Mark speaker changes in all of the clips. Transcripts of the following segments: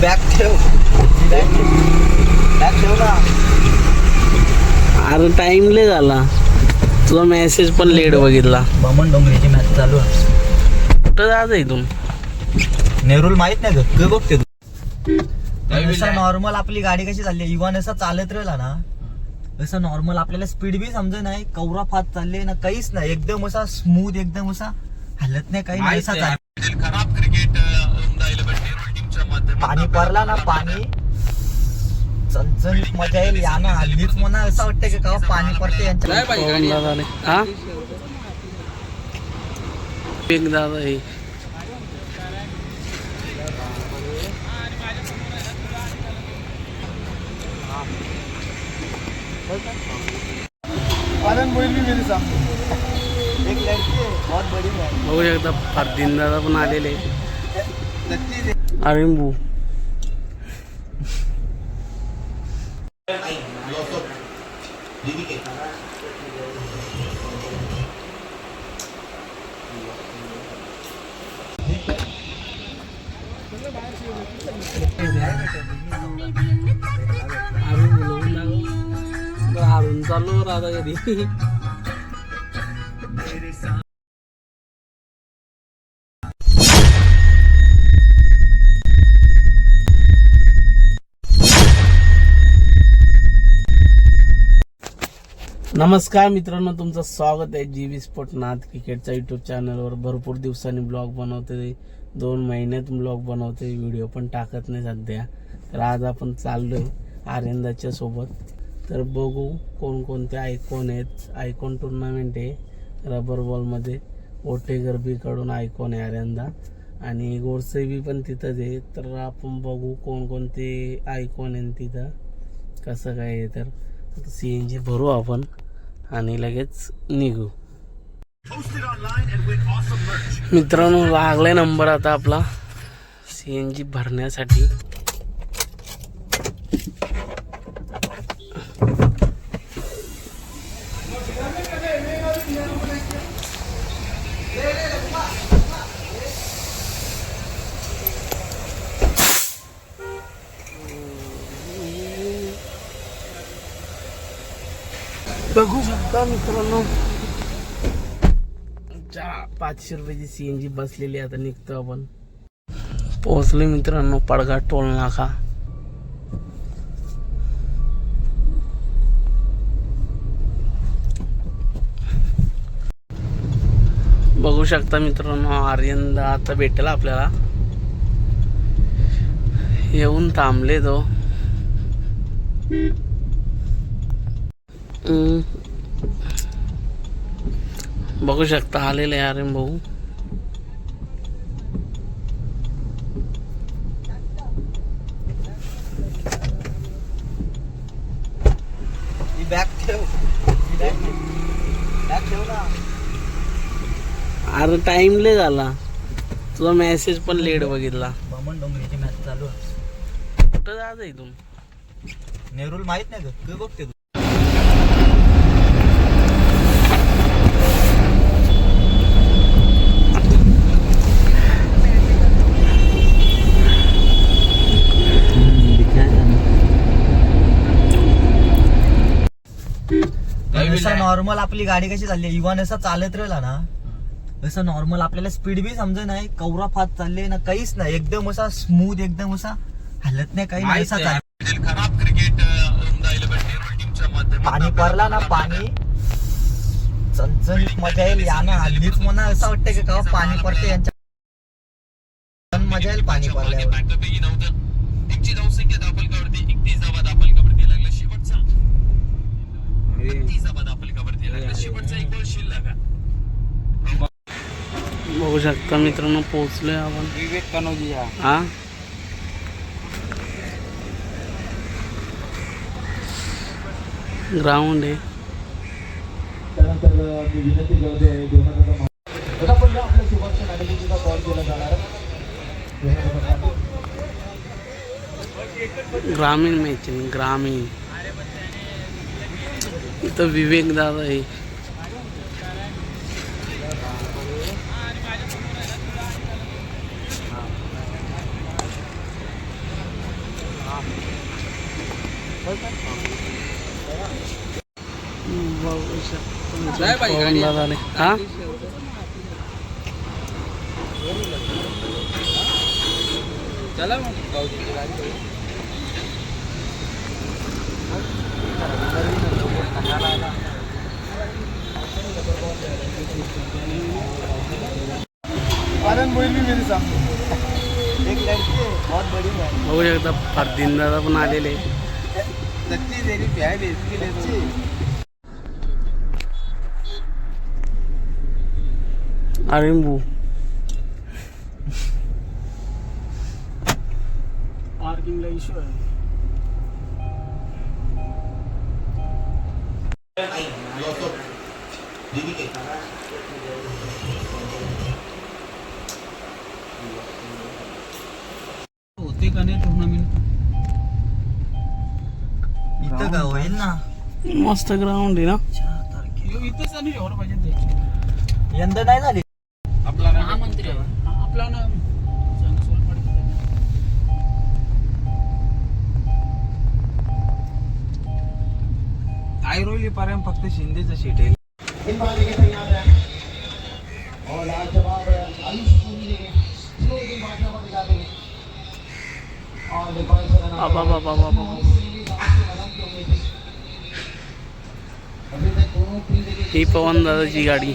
Speaker 1: Bag ठेव, bag ठेव ना.
Speaker 2: अरे टाइम ले झाला, तुझा मेसेज पण लेट बघितला.
Speaker 1: बमन डोंगरीची मॅच चालू आहे.
Speaker 2: कुठं जायचं इथून?
Speaker 1: नेरूल माहित नाही का बघते तू? असं नॉर्मल आपली गाडी कशी चालली, इव्हन असं चालत राहिला ना, असं नॉर्मल आपल्याला स्पीड बी समज नाही, कवरा फास्ट चालले ना, काहीच नाही, एकदम असा स्मूथ, एकदम असा हलत नाही, काही नाही, असा
Speaker 3: खराब क्रिकेट
Speaker 1: पाणी पडला ना, पाणी चणचणीत मजा येईल. या ना हल्लीच म्हणा असं वाटतं की का पाणी पडते यांच्या.
Speaker 2: हा एक दादा हे बघू एकदा फरदीन दादा पण आलेले. अरे बू हारून चाललो राधा कधी. नमस्कार मित्रांनो, तुमचं स्वागत आहे जीवी स्पोर्ट नाथ क्रिकेटच्या यूट्यूब चॅनलवर. भरपूर दिवसांनी ब्लॉग बनवते, 2 महिन्यात ब्लॉग बनवते, व्हिडिओ पण टाकत नाही सध्या. तर आज आपण चाललोय आर्यंदाच्या सोबत. तर बघू कोणकोणते आयकॉन आहेत. आयकॉन टुर्नामेंट आहे रबर बॉलमध्ये. ओटे गरबीकडून आयकॉन आहे आर्यंदा, आणि गोडसेबी पण तिथंच आहे. तर आपण बघू कोणकोणते आयकॉन आहे तिथं, कसं काय आहे. तर CNG भरू आपण आणि लगेच निघू. मित्रांनो, लागलाय नंबर आता आपला CNG भरण्यासाठी. बघू शकता मित्रांनो, 500 रुपयाची CNG बसलेली. आता निघतो आपण. पोहोचलो मित्रांनो पडघा टोल नाका. बघू शकता मित्रांनो, आर्यंदा आता भेटेल आपल्याला. येऊन थांबले तो. बघू शकता आलेले आर्यन भाऊ.
Speaker 1: बॅग ठेव, बॅग ठेव ना.
Speaker 2: अरे टाइम ले झाला, तुझा मेसेज पण लेट बघितला.
Speaker 1: बमन डोंगरीची मॅच चालू आहे.
Speaker 2: कुठं जायचं इथून?
Speaker 1: नेरूल माहित नाही का बघते तू? असं नॉर्मल आपली गाडी कशी चालली, इव्हन असं चालत राहिला ना, असं नॉर्मल आपल्याला स्पीड बी समज नाही, कवरा फास्ट चालले ना, काहीच नाही, एकदम असा स्मूथ, एकदम असा हलत नाही, काही नाही, असा
Speaker 3: खराब क्रिकेट
Speaker 1: पाणी पडला ना, पाणी चणचणीत मजा येईल. या ना हल्लीच म्हणा असं वाटतं की का पाणी पडते यांच्या, मजा येईल पाणी पडल्यावर.
Speaker 3: बॅकअपही नव्हतं. त्यांची धावसंख्या दाफलकावरती 31 धावा दाफलकावरती लागला. शेवटचा 31 धावा दाफलकावरती लागला. शेवटचा एक गोल शिल्लक.
Speaker 2: बघू शकता मित्रांनो, पोहोचलोय आपण.
Speaker 1: विवेक कनोजिया.
Speaker 2: हा ग्राउंड आहे.
Speaker 1: त्यानंतर मी विनंती करतोय आपल्या शुभेच्छा मॅनेजरचा कॉल केला जाणार.
Speaker 2: ग्रामीण मॅच आहे, ग्रामीण. इथं विवेक दादा आहे. बघू शकतो
Speaker 3: काय बाई, गाडी
Speaker 2: पवन दादाने. हा
Speaker 3: चला मग गावची गाडी.
Speaker 1: एक लड़की है बहुत बड़ी है
Speaker 2: बघू शकता फरदीन दादा पण आलेले.
Speaker 1: सच्ची तेरी प्यार है इसके लिए
Speaker 2: अरिंबू पार्किंगला इश्यू आहे.
Speaker 3: होते का नाही टुर्नामेंट?
Speaker 1: इथं का होईल ना
Speaker 2: मस्त ग्राउंड आहे ना.
Speaker 3: इथंच आणि एवढं पाहिजे ते.
Speaker 1: यंदा नाही झाली
Speaker 3: आपला महामंत्री आपला ना आयरोली पर्यंत फक्त शिंदेचं सीट आहे.
Speaker 2: ही पवन दादाची गाडी.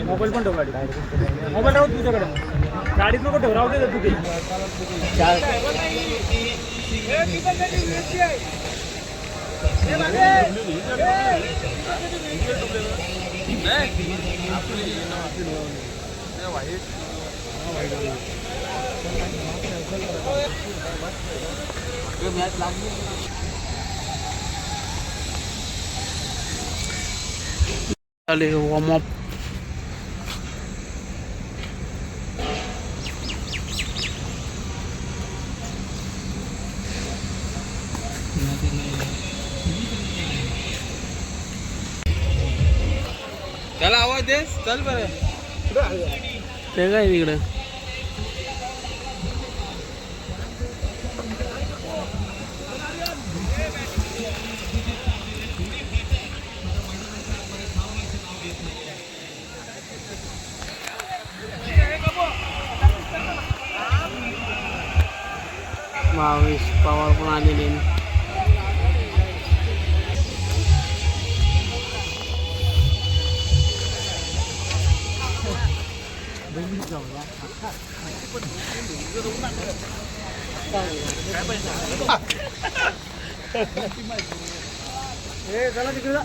Speaker 4: मोबाईल पण ठेव गाडी. मोबाईल राहू तुझ्याकडे, गाडीत नको ठेव, राहू दे तू ते.
Speaker 2: आले वॉर्म अप.
Speaker 3: त्याला आवाज दे, चल बरं.
Speaker 2: ते काय तिकडे भावेश पवार पण आलेले.
Speaker 4: चला तिकडे जा.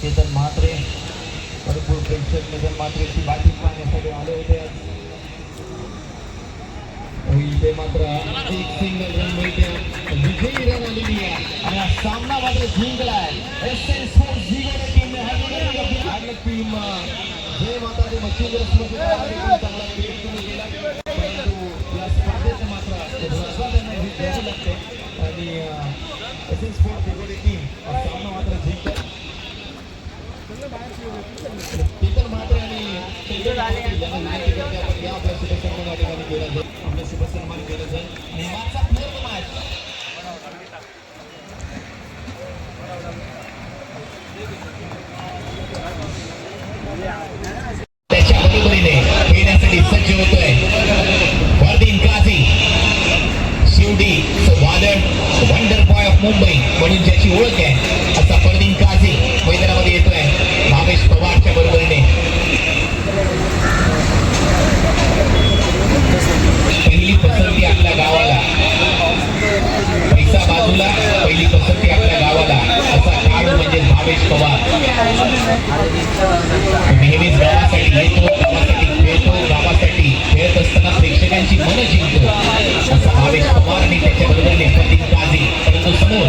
Speaker 5: चेतन म्हात्रे भरपूर प्रेक्षक चेतन म्हात्रेची बॅटिंग पाहण्यासाठी आले होते. इथे मात्र एक सिंगल रन मिळते, विजयी रन आलेली आहे आणि हा सामना मात्र जिंकलाय. एसएन स्पोर्ट्स जिंकण्याची टीमने हारली टीम जय माता दी मच्छिंद्र स्मृती चांगला क्रिकेट तुम्ही केला, परंतु या स्पर्धेत मात्र रजा त्यांना द्यावी लागते आणि एसएन स्पोर्ट्स जिंकण्याची टीम हा सामना मात्र जिंकते. चेतन म्हात्रे आणि आपल्या शुभसन्मान या ठिकाणी केला जाईल, आपलं शुभसन्मान केलं जाईल आणि मागचा प्लेअर मॅच त्याच्या बरोबरीने खेळण्यासाठी सज्ज होतोय. फरदीन काझी, शिवडी वादळ, वंडर बॉय ऑफ मुंबई म्हणून ज्याची ओळख आहे असा फरदीन काझी मैदानामध्ये येतोय भावेश पवारच्या बरोबरीने. नेहमीच गावासाठी येतो, गावासाठी खेळतो, गावासाठी खेळत असताना प्रेक्षकांची मनं जिंकतो असा भावेश पवार आणि त्याच्या बरोबरीने प्रतीक काझी. परंतु समोर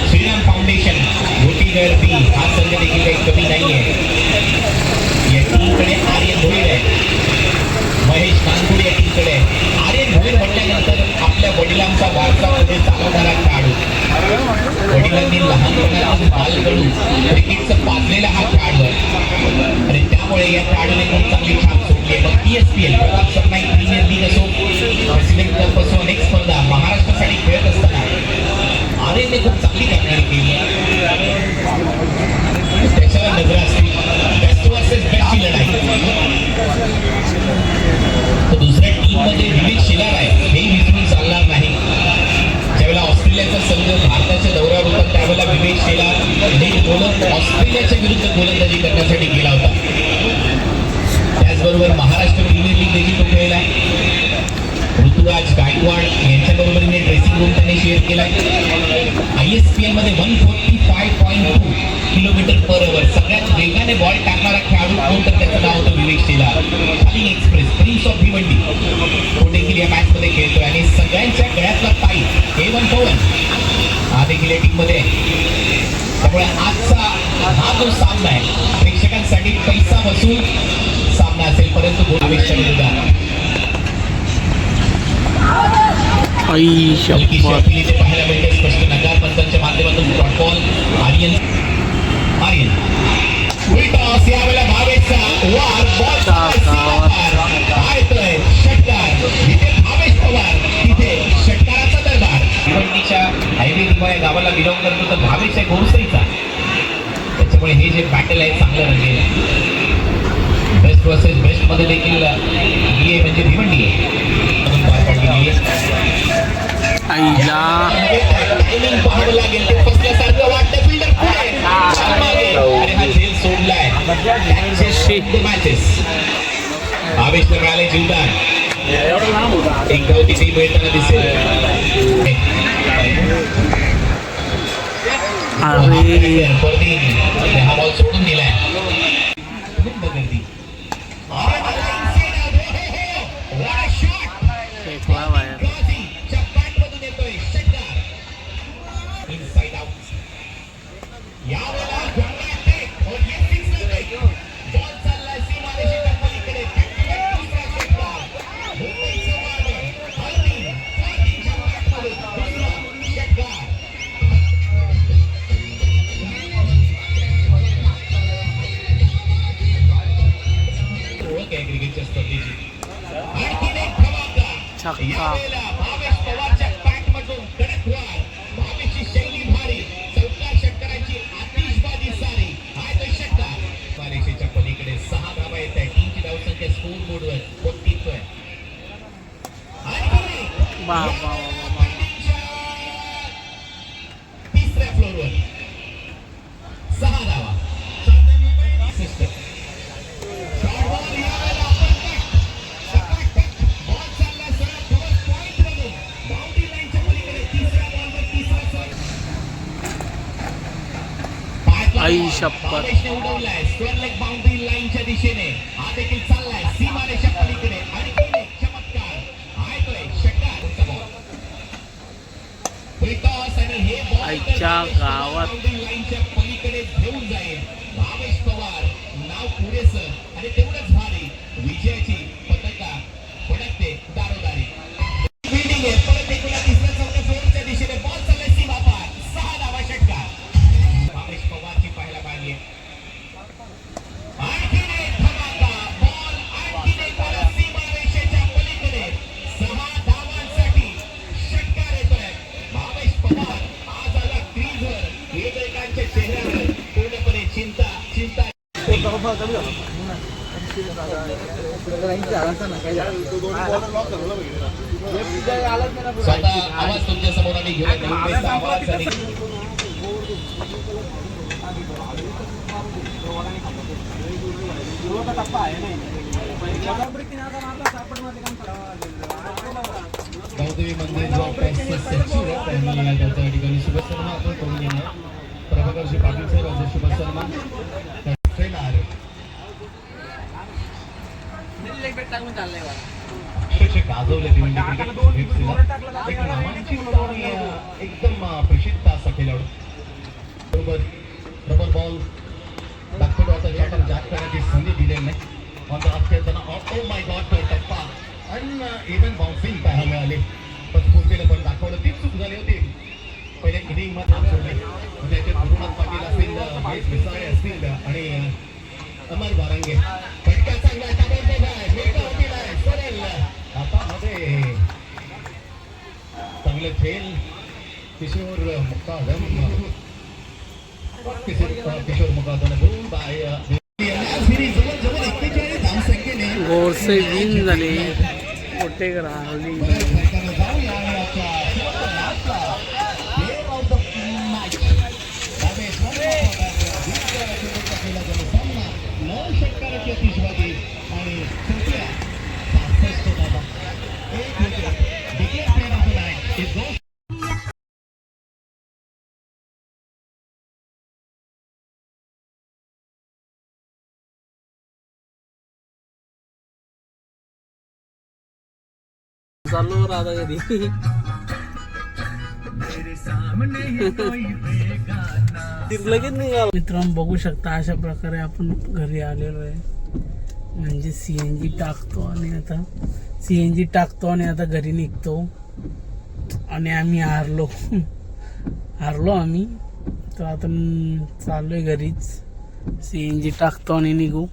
Speaker 5: श्रीराम फाउंडेशन मोठी गर्दी, हा संघ देखील काही कमी नाहीये. या टीमकडे आर्यन भोईर आहे, महेश कानपुर या टीमकडे. आर्यन भोईर म्हटल्यानंतर आपल्या वडिलांचा वारसा मध्ये चालवणारा खेळाडू, वडिलांनी लहानपणापासून बालकडू क्रिकेटचं पाजलेला हा खेळाडू आहे आणि त्यामुळे या खेळाडूने खूप चांगली छाप सोडली आहे. मग PSPL Pratap Sarnaik premier league असो, प्रेसिडेंट कप असो, अनेक स्पर्धा महाराष्ट्रासाठी खेळत असताना आर्यनने खूप चांगली कामगिरी केली. त्याच्यावर नजर असते बेस्ट वर्सेस बेस्टची लढाई. दुसऱ्या टीम मध्ये विवेक शिलार आहे, हेही विसरून चालणार नाही. ज्यावेळेला ऑस्ट्रेलियाचा संघ भारताच्या दौऱ्यावर होता त्यावेळेला विवेक शिलार हे ऑस्ट्रेलियाच्या विरुद्ध गोलंदाजी करण्यासाठी गेला होता. त्याचबरोबर महाराष्ट्र प्रीमियर लीग देखील तो खेळला. ऋतुराज गायकवाड यांच्या बरोबरीने ड्रेसिंग रूम त्यांनी शेअर केलाय. ISPL मध्ये 145.2 किलोमीटर पर अवर सगळ्यात वेगाने बॉल टाकणारा खेळाडू कोण, तर त्याचं नाव होतं विवेक शिलार. खाली एक्सप्रेस प्रिन्स ऑफ भिवंडी तो देखील या मॅच मध्ये खेळतोय आणि सगळ्यांच्या गळ्यातला ताई A1 पवन हा देखील या टीम मध्ये. त्यामुळे आजचा हा जो सामना आहे प्रेक्षकांसाठी पैसा वसूल सामना असेल, परंतु गोलवेशच्या विरोधात पाहायला मिळते. स्पष्ट नकार पंचांच्या माध्यमातून डॉट बॉल आर्यन टॉस यावेळेला भावेशचा वार बॉल षटकार. तिथे भावेश पवार, तिथे षटकाराचा दरबार. भिवंडीच्या हायवे या गावाला बिलॉंग करतो तर भावेश आहे घोडसईचा. त्याच्यामुळे हे जे बॅटल आहे चांगलं रंगेल. बेस्ट वर्सेस बेस्ट मध्ये देखील BA म्हणजे भिवंडी पार पाडली गेली. टायमिंग पाहावं लागेल, ते फसल्यासारखं वाटतं. फिल्डर पुढे आणि हा झेल सोडलाय. मॅचेस भावेशला मिळाले जीवदान. एक धाव तिथे मिळताना दिसेल. हा बॉल सोडून दिलाय. क्रिकेटच्या स्पर्धेची आणखीन एक धमाका. यावेळेला भावेश पवारच्या पॅटमधून कडक वार. भावेशची शैली भारी, चौकार षटकाराची आतिषबाजी सारी. हाय तो षटकार बारेशेच्या पलीकडे 6 धावा येत आहे. टीमची धावसंख्या स्कोर बोर्डवर 32 आहे. तिसऱ्या फ्लोअरवर 6 धावा. भावेशने उडवलाय स्क्वेअर बाउंड्री लाईनच्या दिशेने. हा देखील चाललाय सीमारेषा पलीकडे आणि चमत्कार. हाय तो षटकार आणि हे बॉल बाउंड्री लाईनच्या पलीकडे घेऊन जाईल. भावेश पवार नाव पुरेसं आणि तेवढंच भारी. विजयाची पताका फडकते दारोदारी. बिल्डिंग आहे परत एकूणा तिसऱ्या चौथ्या फ्लोअरच्या दिशेने बॉल चाललाय सीमा पार. 6 धावा षटकार. भावेश पवारची पाहायला पाहिजे. आणखीन एक धमाका बॉल, आणखीन एक बॉल सीमारेषेच्या पलीकडे. 6 धावांसाठी षटकार येतोय. भावेश पवार आज आला क्रीजवर. विवेकांच्या चेहऱ्यावर पूर्णपणे चिंता. स्वतः आवाज तुमच्या समोर आम्ही घेऊन आवाज आणि गावदेवी मंदिर जो सचिव आहे त्यांनी त्या ठिकाणी शुभसन्मान आपण करून घेणार. प्रभाकरजी पाटील साहेब शुभसन्मान. अक्षरशः गाजवले दिवंगत क्रिकेट एक नामांची आणि एकदम प्रसिद्ध असा खेळाडू. बरोबर रबर बॉल दाखवतो आता शॉटर जॅक करण्याची संधी दिलेली नाही. ऑन द ऑफ खेळताना ओ माय गॉड तो टप्पा आणि इव्हन बाउन्सिंग पाहायला मिळाले. पण पूर्वीला पण दाखवलं तीच चूक झाली होती पहिल्या इनिंग मध्ये सोडली. त्याच्यात गुरुनाथ पाटील असतील, महेश मिसाळे असतील आणि अमर वारंगे. फटका चांगला ताबडतोब आहे, मेका होतील आहे, सरेल हातामध्ये चांगले खेळ. किशोर मुकादम किशोर मुकादम दोन बाय जवळ 41 धावसंख्येने
Speaker 2: गोरसे विन झाले. कोटेकर हरली.
Speaker 5: जाऊया आणि आजच्या शेवटच्या मॅचला player of the match Ramesh सामना 9 षटकाराची अतिशबाजी आणि तृतीया 65 धावा. एक wicket declare player of the match is गोस.
Speaker 2: चालू राहता कधी लगेच निघाल. मित्रांनो बघू शकता अशा प्रकारे आपण घरी आलेलो आहे. म्हणजे सीएनजी टाकतो आणि आता घरी निघतो. आणि आम्ही हारलो आम्ही. तर आता चाललोय घरीच. सीएनजी टाकतो आणि निघू.